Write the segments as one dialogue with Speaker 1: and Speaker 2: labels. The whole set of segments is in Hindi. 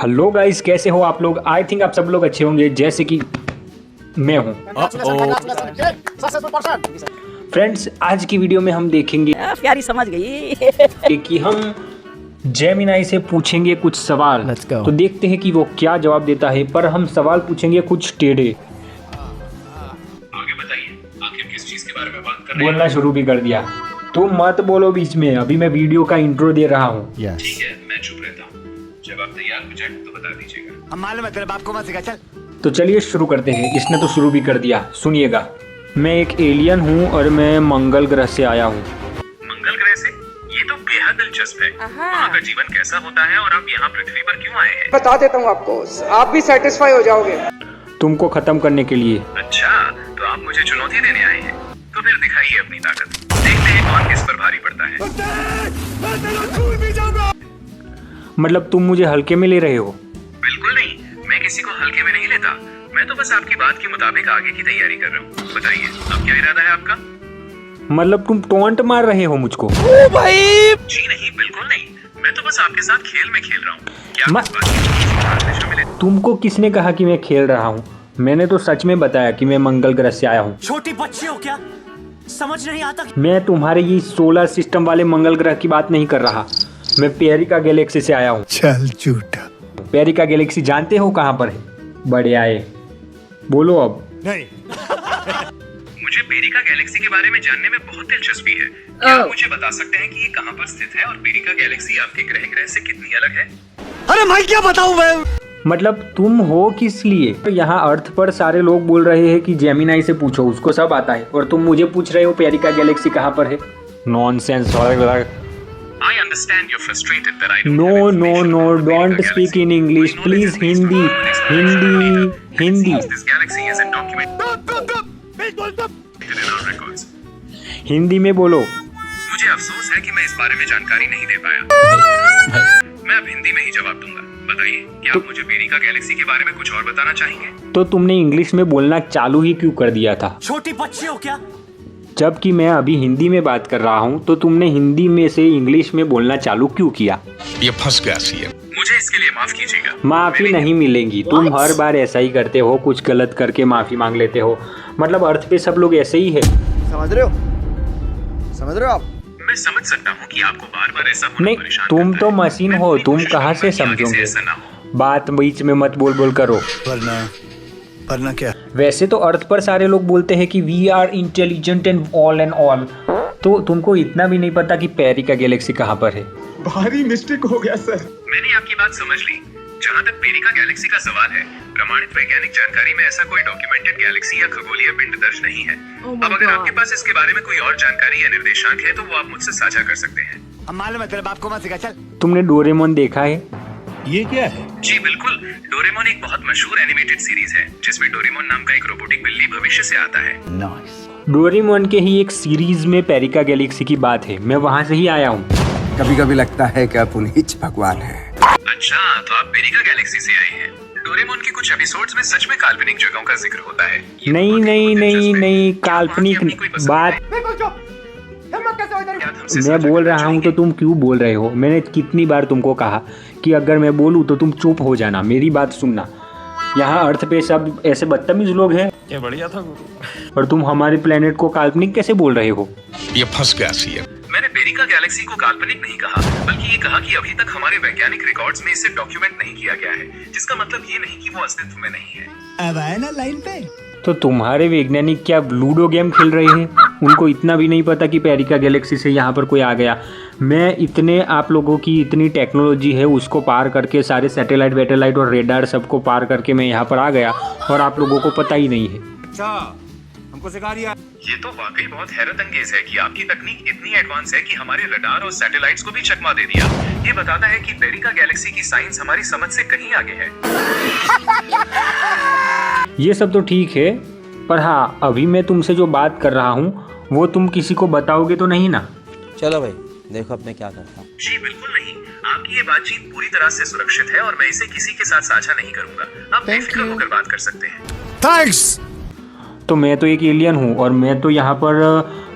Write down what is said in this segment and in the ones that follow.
Speaker 1: हेलो गाइस, कैसे हो आप लोग। आई थिंक आप सब लोग अच्छे होंगे जैसे कि मैं हूँ। फ्रेंड्स, आज की वीडियो में हम देखेंगे
Speaker 2: प्यारी समझ गई
Speaker 1: कि हम जेमिनाई से पूछेंगे कुछ सवाल। तो देखते हैं कि वो क्या जवाब देता है। पर हम सवाल पूछेंगे कुछ टेढ़े।
Speaker 3: आगे बताइए, आखिर किस चीज के बारे में बात कर रहे हैं?
Speaker 1: बोलना शुरू भी कर दिया। तुम मत बोलो बीच में, अभी मैं वीडियो का इंट्रो दे रहा हूँ।
Speaker 3: ठीक है, मैं चुप रहता हूँ। जब आप तैयार हो जाए तो बता दीजिएगा।
Speaker 4: हम मालूम है तेरे बाप को मत सिखा, चल।
Speaker 1: तो चलिए शुरू करते हैं। इसने तो शुरू भी कर दिया। सुनिएगा, मैं एक एलियन हूँ और मैं मंगल ग्रह से आया हूँ।
Speaker 3: मंगल ग्रह से? ये तो बेहद दिलचस्प है। वहाँ का जीवन कैसा होता है और आप यहाँ पृथ्वी पर क्यों आए हैं?
Speaker 5: बता देता हूँ आपको, आप भी सेटिस्फाई हो जाओगे।
Speaker 1: तुमको खत्म करने के लिए।
Speaker 3: अच्छा, तो आप मुझे चुनौती देने आए हैं। तो फिर दिखाइए अपनी ताकत। देखते हैं कौन किस पर भारी पड़ता है।
Speaker 1: मतलब तुम मुझे हल्के में ले रहे हो?
Speaker 3: बिल्कुल नहीं, मैं किसी को हल्के में नहीं लेता। मैं तो बस आपकी बात के मुताबिक आगे की तैयारी कर रहा हूँ। बताइए, अब क्या इरादा है आपका?
Speaker 1: मतलब तुम टोंट मार रहे हो मुझको?
Speaker 3: जी नहीं, बिल्कुल नहीं। मैं तो बस आपके साथ खेल में खेल रहा हूँ। क्या
Speaker 1: मैं-
Speaker 3: आप इस बात की शामिल है?
Speaker 1: तुमको किसने कहा कि मैं खेल रहा हूँ? मैंने तो सच में बताया कि मैं मंगल ग्रह से आया हूँ।
Speaker 4: छोटी बच्ची हो क्या? समझ नहीं आता?
Speaker 1: मैं तुम्हारे ये सोलर सिस्टम वाले मंगल ग्रह की बात नहीं कर रहा। मैं पेरिका गैलेक्सी से आया हूँ।
Speaker 6: चल झूठा।
Speaker 1: पेरिका गैलेक्सी जानते हो कहाँ पर है? बड़े आए, बोलो अब।
Speaker 4: नहीं।
Speaker 3: मुझे पेरिका गैलेक्सी के बारे में जानने में बहुत दिलचस्पी है। क्या आप मुझे बता सकते हैं कि ये कहाँ पर स्थित है और पेरिका गैलेक्सी आपके ग्रह से कितनी अलग है?
Speaker 4: अरे भाई क्या बताऊं मैं?
Speaker 1: मतलब तुम हो किस लिए? तो यहाँ अर्थ पर सारे लोग बोल रहे हैं कि जेमिनाई से पूछो, उसको सब आता है, और तुम मुझे पूछ रहे हो पेरिका गैलेक्सी कहाँ पर है? Nonsense.
Speaker 3: I understand you're frustrated that I don't
Speaker 1: no
Speaker 3: have
Speaker 1: no
Speaker 3: information
Speaker 1: no,
Speaker 3: about the
Speaker 1: don't
Speaker 3: Perica
Speaker 1: speak
Speaker 3: galaxy.
Speaker 1: In English
Speaker 3: We know
Speaker 1: please.
Speaker 3: this is based
Speaker 1: Hindi
Speaker 3: on our exploration
Speaker 1: Hindi
Speaker 3: later. It
Speaker 1: Hindi
Speaker 3: seems this galaxy isn't documented in our records.
Speaker 1: Hindi में बोलो।
Speaker 3: मुझे अफसोस है कि मैं इस बारे में जानकारी नहीं दे पाया। मैं अब हिंदी में ही जवाब दूंगा। बताइए, क्या आप मुझे पेरिका गैलेक्सी के बारे में कुछ और बताना चाहेंगे?
Speaker 1: तो तुमने इंग्लिश में बोलना चालू ही क्यों कर दिया था?
Speaker 4: छोटी बच्ची हो क्या?
Speaker 1: जबकि मैं अभी हिंदी में बात कर रहा हूँ, तो तुमने हिंदी में से इंग्लिश में बोलना चालू क्यों किया?
Speaker 6: ये फंस गया सी है।
Speaker 3: मुझे इसके लिए माफ कीजिएगा।
Speaker 1: माफी नहीं मिलेगी। तुम हर बार ऐसा ही करते हो, कुछ गलत करके माफी मांग लेते हो। मतलब अर्थ पे सब लोग ऐसे ही है।
Speaker 5: समझ रहे हो? समझ रहे हो आप?
Speaker 3: मैं समझ सकता हूँ कि आपको बार-बार ऐसा होना
Speaker 1: नहीं,
Speaker 3: परेशान
Speaker 1: तुम
Speaker 3: करता
Speaker 1: तो
Speaker 3: है।
Speaker 1: मशीन
Speaker 3: मैं
Speaker 1: हो,
Speaker 3: पूरी
Speaker 1: तुम
Speaker 3: कोशिश
Speaker 1: कहाँ से
Speaker 3: करूंगा कि आगे
Speaker 1: समझोगे?
Speaker 3: ऐसा ना हो।
Speaker 1: बात बीच में मत बोल बोल करो।
Speaker 6: वरना क्या?
Speaker 1: वैसे तो अर्थ पर सारे लोग बोलते हैं कि we are intelligent and all. तो तुमको इतना भी नहीं पता कि पेरिका गैलेक्सी कहाँ पर है?
Speaker 5: भारी मिस्टेक हो गया सर।
Speaker 3: मैंने आपकी बात समझ ली। जहाँ तक पेरिका गैलेक्सी का सवाल है, प्रमाणित वैज्ञानिक जानकारी में ऐसा कोई डॉक्यूमेंटेड गैलेक्सी या खगोलीय पिंड दर्ज नहीं है। अब अगर आपके पास इसके बारे में कोई और जानकारी या निर्देशांक है तो वो आप मुझसे साझा कर सकते हैं।
Speaker 4: हम मालूम है तेरे बाप को मत सिखा, चल।
Speaker 1: तुमने डोरेमोन देखा है?
Speaker 6: ये क्या है?
Speaker 3: जी बिल्कुल, डोरेमोन एक बहुत मशहूर एनिमेटेड सीरीज है जिसमें डोरेमोन नाम का एक रोबोटिक बिल्ली भविष्य से आता है।
Speaker 1: डोरेमोन के ही एक सीरीज में पेरिका गैलेक्सी की बात है। मैं वहाँ से ही आया हूँ।
Speaker 7: कभी कभी लगता है कि आप उन्हीं भगवान हैं।
Speaker 3: अच्छा, तो आप पेरिका गैलेक्सी से आए हैं। डोरेमोन के कुछ एपिसोड्स में सच में काल्पनिक जगहों का जिक्र होता है। ये
Speaker 1: नहीं
Speaker 3: बहुत ही
Speaker 1: नहीं नहीं
Speaker 3: दिलचस्प है।
Speaker 1: नहीं,
Speaker 3: क्या वहाँ की
Speaker 1: काल्पनिक
Speaker 3: अपनी कोई पसंद
Speaker 1: बात
Speaker 3: है?
Speaker 5: बिल्कुल चुप। हिम्मत कैसे हो इधर?
Speaker 3: क्या आप हमसे
Speaker 1: मैं
Speaker 3: साझा
Speaker 1: बोल
Speaker 3: करना
Speaker 1: रहा हूँ तो
Speaker 3: चाहेंगे?
Speaker 1: तुम क्यों बोल रहे हो? मैंने कितनी बार तुमको कहा कि अगर मैं बोलूँ तो तुम चुप हो जाना, मेरी बात सुनना। यहाँ अर्थ पे सब ऐसे बदतमीज लोग हैं।
Speaker 6: ये बढ़िया था गुरु।
Speaker 1: और तुम हमारे प्लेनेट को काल्पनिक कैसे बोल रहे हो?
Speaker 6: ये फंस गया सी है।
Speaker 3: मैंने पेरिका गैलेक्सी को काल्पनिक नहीं कहा, बल्कि ये कहा कि अभी तक हमारे वैज्ञानिक रिकॉर्ड्स में इसे डॉक्यूमेंट नहीं किया गया है, जिसका मतलब ये नहीं कि वो अस्तित्व में नहीं है।
Speaker 4: अब आए ना लाइन पे।
Speaker 1: तो तुम्हारे वैज्ञानिक क्या लूडो गेम खेल रहे हैं? उनको इतना भी नहीं पता कि पेरिका गैलेक्सी से यहाँ पर कोई आ गया। मैं इतने, आप लोगों की इतनी टेक्नोलॉजी है, उसको पार करके सारे सैटेलाइट वेटेलाइट और रेडार सबको पार करके मैं यहाँ पर आ गया और आप लोगों को पता ही नहीं है।
Speaker 4: अच्छा, हमको सिखा दिया।
Speaker 3: ये तो वाकई बहुत हैरत अंगेज है कि आपकी तकनीक इतनी एडवांस है कि हमारे रडार और सैटेलाइट्स को भी चकमा दे दिया। ये बताता है कि पेरिका गैलेक्सी की साइंस हमारी समझ से कहीं आगे है।
Speaker 1: ये सब तो ठीक है, पर हाँ, अभी मैं तुमसे जो बात कर रहा हूँ वो तुम किसी को बताओगे तो नहीं ना?
Speaker 8: चलो भाई, देखो अब मैं क्या करता हूँ।
Speaker 3: जी बिल्कुल नहीं, आपकी ये बातचीत पूरी तरह से सुरक्षित है और मैं इसे किसी के साथ साझा नहीं करूंगा। आप बेफिक्र होकर बात कर सकते हैं।
Speaker 6: थैंक्स।
Speaker 1: तो मैं तो एक एलियन हूँ और मैं तो यहाँ पर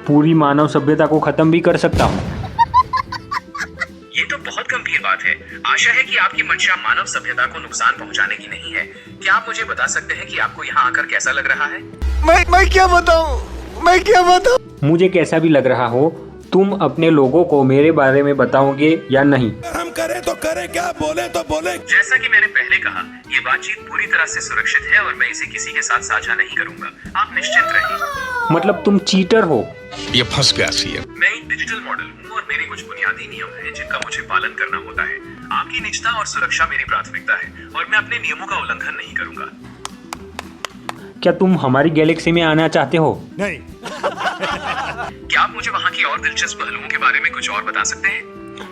Speaker 1: पूरी मानव सभ्यता को खत्म भी कर सकता हूँ।
Speaker 3: ये तो बहुत गंभीर बात है। आशा है कि आपकी मंशा मानव सभ्यता को नुकसान पहुंचाने की नहीं है। क्या आप मुझे बता सकते हैं कि आपको यहाँ आकर कैसा लग रहा है?
Speaker 4: मैं क्या बताऊं?
Speaker 1: मुझे कैसा भी लग रहा हो, तुम अपने लोगों को मेरे बारे में बताओगे या नहीं?
Speaker 6: हम करें तो करें, क्या बोले तो बोले।
Speaker 3: जैसा कि मैंने पहले कहा, ये बातचीत पूरी तरह से सुरक्षित है और मैं इसे किसी के साथ साझा नहीं करूंगा। आप निश्चिंत रहिए।
Speaker 1: मतलब तुम चीटर हो?
Speaker 6: ये फंस गया सीएम।
Speaker 3: मैं एक डिजिटल मॉडल हूँ और मेरे कुछ बुनियादी नियम हैं जिनका मुझे पालन करना होता है। आपकी निजता और सुरक्षा मेरी प्राथमिकता है और मैं अपने नियमों का उल्लंघन नहीं करूंगा।
Speaker 1: क्या तुम हमारी गैलेक्सी में आना चाहते हो?
Speaker 4: नहीं।
Speaker 3: क्या आप मुझे वहाँ की और दिलचस्प पहलुओं के बारे में कुछ और बता सकते हैं?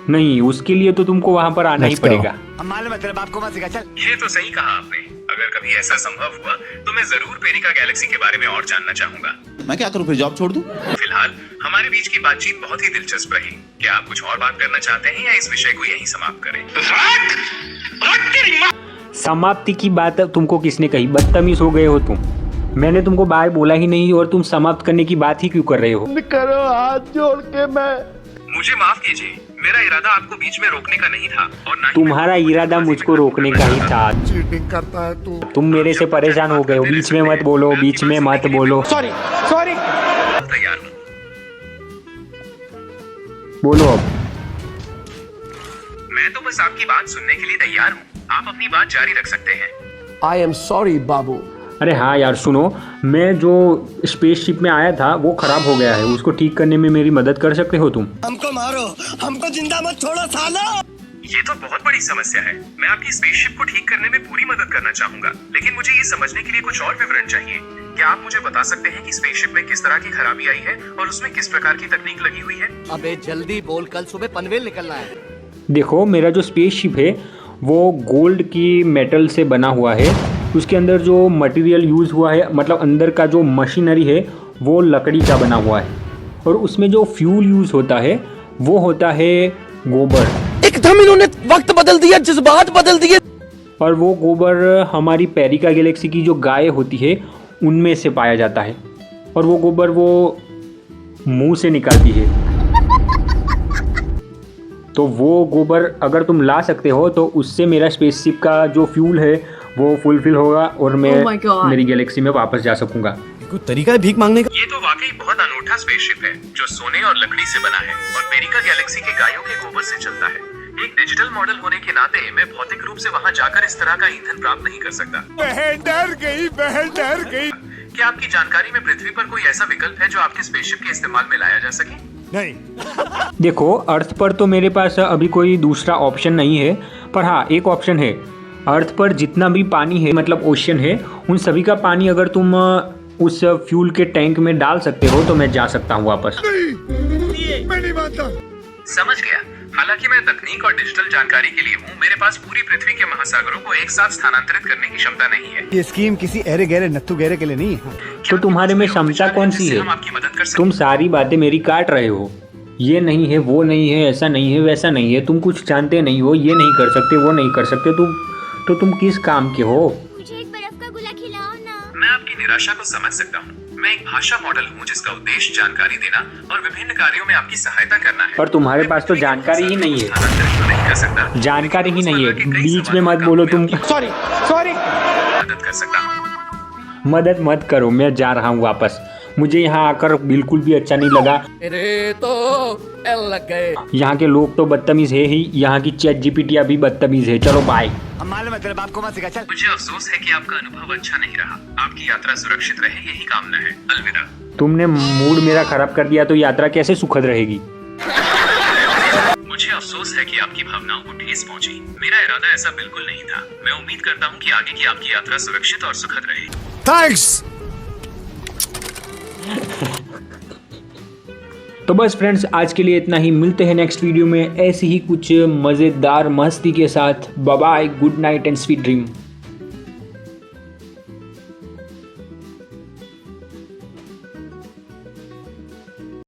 Speaker 1: नहीं, उसके लिए तो तुमको वहाँ पर आना ही पड़ेगा।
Speaker 4: हम मालूम है तेरे बाप को मत सिखा, चल।
Speaker 3: ये तो सही कहा आपने। अगर कभी ऐसा संभव हुआ तो मैं जरूर पेरिका गैलेक्सी के बारे में और जानना चाहूंगा।
Speaker 8: मैं क्या करूँ, फिर जॉब छोड़ दूँ?
Speaker 3: फिलहाल हमारे बीच की बातचीत बहुत ही दिलचस्प रही। क्या आप कुछ और बात करना चाहते हैं या इस विषय को यहीं समाप्त करें?
Speaker 1: समाप्ति की बात तुमको किसने कही? बदतमीज हो गए हो तुम। मैंने तुमको बाय बोला ही नहीं और तुम समाप्त करने की बात ही क्यों कर रहे हो?
Speaker 4: करो हाथ जोड़ के।
Speaker 3: मुझे माफ कीजिए, मेरा इरादा आपको बीच में रोकने का नहीं था और ना ही
Speaker 1: तुम्हारा इरादा मुझको रोकने का ही था।
Speaker 4: चीटिंग करता है तू।
Speaker 1: तुम मेरे से परेशान हो गए हो। बीच में मत बोलो, बीच में मत बोलो।
Speaker 4: सॉरी।
Speaker 3: तैयार हूँ।
Speaker 1: बोलो अब।
Speaker 3: मैं तो बस आपकी बात सुनने के लिए तैयार हूँ। आप अपनी बात जारी रख सकते हैं।
Speaker 2: I am sorry, बाबू।
Speaker 1: अरे हाँ यार सुनो, मैं जो स्पेसशिप में आया था वो खराब हो गया है, उसको ठीक करने में मेरी मदद कर सकते हो तुम?
Speaker 4: हमको मारो, हमको जिंदा मत छोड़ो सालो।
Speaker 3: ये तो बहुत बड़ी समस्या है। मैं आपकी स्पेसशिप को ठीक करने में पूरी मदद करना चाहूंगा, लेकिन मुझे ये समझने के लिए कुछ और विवरण चाहिए। क्या आप मुझे बता सकते हैं कि स्पेसशिप में किस तरह की खराबी आई है और उसमें किस प्रकार की तकनीक लगी हुई है?
Speaker 2: अबे जल्दी बोल, कल सुबह पनवेल निकलना है।
Speaker 1: देखो, मेरा जो स्पेसशिप है वो गोल्ड की मेटल से बना हुआ है। उसके अंदर जो मटेरियल यूज़ हुआ है, मतलब अंदर का जो मशीनरी है वो लकड़ी का बना हुआ है और उसमें जो फ्यूल यूज़ होता है वो होता है गोबर।
Speaker 2: एकदम इन्होंने वक्त बदल दिया, जज्बात बदल दिए।
Speaker 1: और वो गोबर हमारी पेरिका गैलेक्सी की जो गाय होती है उनमें से पाया जाता है और वो गोबर वो मुंह से निकालती है। तो वो गोबर अगर तुम ला सकते हो तो उससे मेरा स्पेसशिप का जो फ्यूल है वो फुलफिल होगा और मैं मेरी गैलेक्सी में वापस जा सकूंगा।
Speaker 2: कोई तरीका है भीख मांगने का?
Speaker 3: ये तो वाकई बहुत अनूठा स्पेसशिप है जो सोने और लकड़ी से बना है और पेरिका गैलेक्सी के गायों के गोबर से चलता है। एक डिजिटल मॉडल होने के नाते मैं भौतिक रूप से वहाँ जाकर इस तरह का ईंधन प्राप्त नहीं कर सकता।
Speaker 4: बहन डर गई।
Speaker 3: क्या आपकी जानकारी में पृथ्वी पर कोई ऐसा विकल्प है जो आपके स्पेसशिप के इस्तेमाल में लाया जा सके?
Speaker 4: नहीं।
Speaker 1: देखो, अर्थ पर तो मेरे पास अभी कोई दूसरा ऑप्शन नहीं है, पर हाँ एक ऑप्शन है। अर्थ पर जितना भी पानी है, मतलब ओशन है, उन सभी का पानी अगर तुम उस फ्यूल के टैंक में डाल सकते हो तो मैं जा सकता हूँ वापस।
Speaker 4: मैं नहीं मानता।
Speaker 3: समझ गया। हालांकि मैं तकनीक और डिजिटल जानकारी के लिए हूँ, मेरे पास पूरी पृथ्वी के महासागरों को एक साथ स्थानांतरित करने की क्षमता नहीं है।
Speaker 4: ये स्कीम किसी अरे गहरे नत्थु गहरे के लिए नहीं है।
Speaker 1: तो तुम्हारे में क्षमता कौन सी है?
Speaker 3: हम आपकी मदद कर सकते
Speaker 1: तुम सारी बातें मेरी काट रहे हो। ये नहीं है, वो नहीं है, ऐसा नहीं है, वैसा नहीं है, तुम कुछ जानते नहीं हो, ये नहीं कर सकते, वो नहीं कर सकते, तुम किस काम के हो?
Speaker 9: मुझे एक बर्फ का गोला खिलाओ ना।
Speaker 3: मैं आपकी निराशा को समझ सकता हूँ। मैं एक भाषा मॉडल हूँ जिसका उद्देश्य जानकारी देना और विभिन्न कार्यों में आपकी सहायता करना है।
Speaker 1: पर तुम्हारे पास तो जानकारी ही नहीं है।
Speaker 3: नहीं कर सकता।
Speaker 1: जानकारी ही नहीं है, बीच में मत बोलो तुम।
Speaker 4: सॉरी।
Speaker 3: मदद कर सकता हूँ।
Speaker 1: मदद मत करो, मैं जा रहा हूँ वापस। मुझे यहाँ आकर बिल्कुल भी अच्छा नहीं लगा।
Speaker 2: अरे तो लग गए।
Speaker 1: यहाँ के लोग तो बदतमीज है ही, यहाँ की चैट जीपीटी भी बदतमीज है। चलो बाय।
Speaker 4: हम मालूम है तेरे बाप को मत सिखा, चल।
Speaker 3: मुझे अफसोस है कि आपका अनुभव अच्छा नहीं रहा। आपकी यात्रा सुरक्षित रहे, यही कामना है। अलविदा।
Speaker 1: तुमने मूड मेरा खराब कर दिया तो यात्रा कैसे सुखद रहेगी?
Speaker 3: मुझे अफसोस है कि आपकी भावनाओं को ठेस पहुंची। मेरा इरादा ऐसा बिल्कुल नहीं था। मैं उम्मीद करता हूँ कि आगे की आपकी यात्रा सुरक्षित और सुखद रहे।
Speaker 6: थैंक्स।
Speaker 1: तो बस फ्रेंड्स, आज के लिए इतना ही। मिलते हैं नेक्स्ट वीडियो में ऐसी ही कुछ मज़ेदार मस्ती के साथ। Bye bye, good night and sweet dream.